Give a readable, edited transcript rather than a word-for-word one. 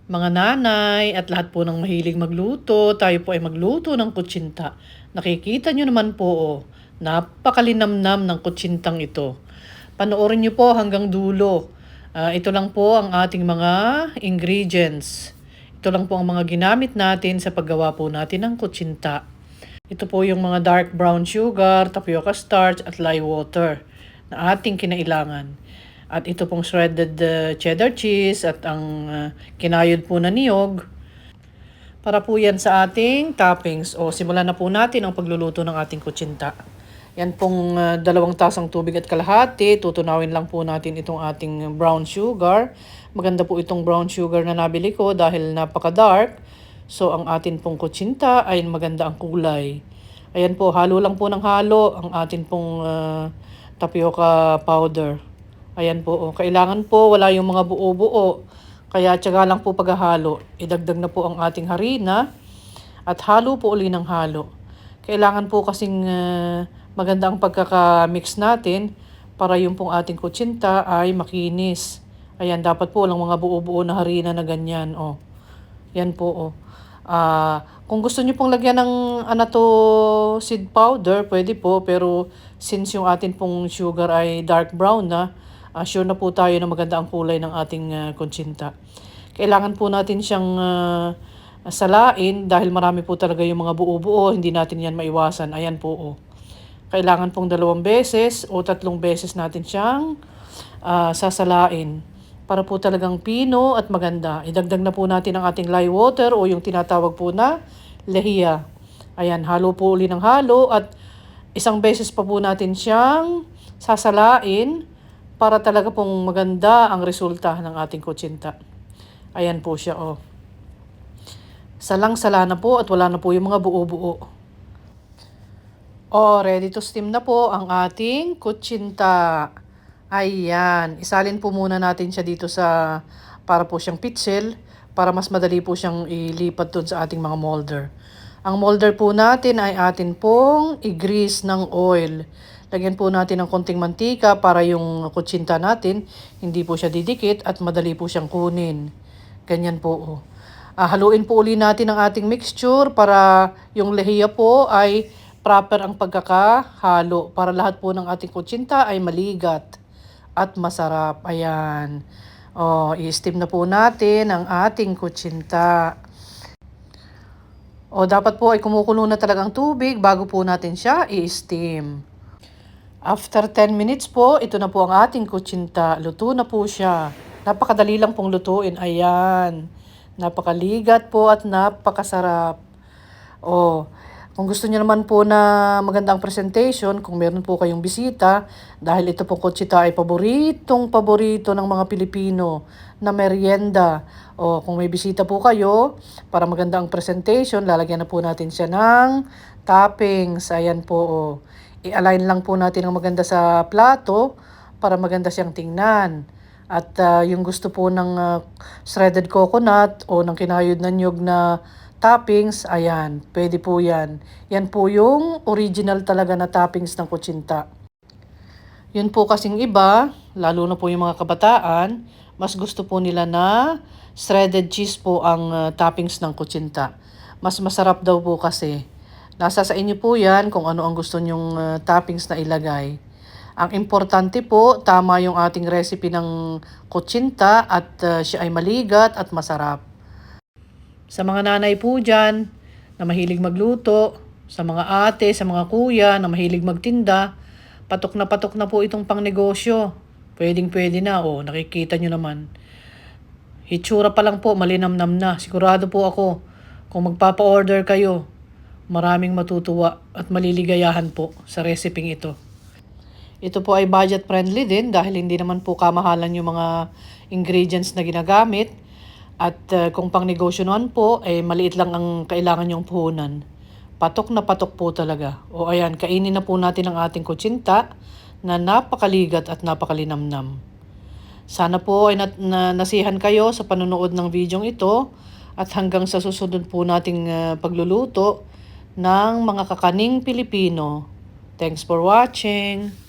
Mga nanay at lahat po ng mahilig magluto, tayo po ay magluto ng kutsinta. Nakikita nyo naman po, napakalinamnam ng kutsintang ito. Panoorin nyo po hanggang dulo. Ito lang po ang ating mga ingredients. Ito lang po ang mga ginamit natin sa paggawa po natin ng kutsinta. Ito po yung mga dark brown sugar, tapioca starch at lye water na ating kinailangan. At ito pong shredded cheddar cheese at ang kinayod po na niyog. Para po yan sa ating toppings. O simulan na po natin ang pagluluto ng ating kutsinta. Yan pong 2 tasang tubig at kalahati. Tutunawin lang po natin itong ating brown sugar. Maganda po itong brown sugar na nabili ko dahil napaka-dark. So ang atin pong kutsinta ay maganda ang kulay. Ayan po, halo lang po ng halo ang atin pong tapioca powder. Ayan po, kailangan po wala yung mga buo-buo. Kaya tiyaga lang po paghahalo. Idagdag na po ang ating harina at halo po uli ng halo. Kailangan po kasing maganda ang pagkaka-mix natin para yung pong ating kutsinta ay makinis. Ayan, dapat po walang mga buo-buo na harina na ganyan. Yan po. Kung gusto niyo pong lagyan ng seed powder, pwede po. Pero since yung atin pong sugar ay dark brown na, sure na po tayo na maganda ang kulay ng ating kutsinta. Kailangan po natin siyang salain dahil marami po talaga yung mga buo-buo. Hindi natin yan maiwasan. Ayan po. Kailangan pong 2 beses o 3 beses natin siyang sasalain para po talagang pino at maganda. Idagdag na po natin ang ating lye water o yung tinatawag po na lehiya. Ayan, halo po uli ng halo at 1 beses pa po natin siyang sasalain para talaga pong maganda ang resulta ng ating kutsinta. Ayan po siya. Salang-sala na po at wala na po yung mga buo-buo. Ready to steam na po ang ating kutsinta. Ayan, isalin po muna natin siya dito para po siyang pitsil, para mas madali po siyang ilipat doon sa ating mga molder. Ang molder po natin ay atin pong i-grease ng oil. Lagyan po natin ng konting mantika para yung kutsinta natin hindi po siya didikit at madali po siyang kunin. Ganyan po. Haluin po uli natin ang ating mixture para yung lehiya po ay proper ang pagkakahalo para lahat po ng ating kutsinta ay maligat at masarap. Ayan. I-steam na po natin ang ating kutsinta. Dapat po ay kumukulo na talagang tubig bago po natin siya i-steam. After 10 minutes po, ito na po ang ating kutsinta. Luto na po siya. Napakadali lang pong lutuin. Ayan. Napakaligat po at napakasarap. Kung gusto niyo naman po na magandang presentation, kung meron po kayong bisita, dahil ito pong kutsinta ay paborito ng mga Pilipino na merienda. Kung may bisita po kayo, para maganda ang presentation, lalagyan na po natin siya ng toppings. Ayan po. I-align lang po natin ang maganda sa plato para maganda siyang tingnan. At yung gusto po ng shredded coconut o ng kinayod na niyog na toppings, ayan, pwede po yan. Yan po yung original talaga na toppings ng kutsinta. Yun po kasing iba, lalo na po yung mga kabataan, mas gusto po nila na shredded cheese po ang toppings ng kutsinta. Mas masarap daw po kasi. Nasa sa inyo po yan kung ano ang gusto nyong toppings na ilagay. Ang importante po, tama yung ating recipe ng kutsinta at siya ay maligat at masarap. Sa mga nanay po dyan na mahilig magluto, sa mga ate, sa mga kuya na mahilig magtinda, patok na po itong pangnegosyo. Pwedeng-pwede na, nakikita nyo naman. Hitsura pa lang po, malinamnam na. Sigurado po ako, kung magpapa-order kayo, maraming matutuwa at maliligayahan po sa recipe ito. Ito po ay budget friendly din dahil hindi naman po kamahalan yung mga ingredients na ginagamit. At kung pang negosyo naman po, maliit lang ang kailangan yung puhunan. Patok na patok po talaga. Ayan, kainin na po natin ang ating kutsinta na napakaligat at napakalinamnam. Sana po ay nasihan kayo sa panonood ng video ito at hanggang sa susunod po nating pagluluto ng mga kakaning Pilipino. Thanks for watching!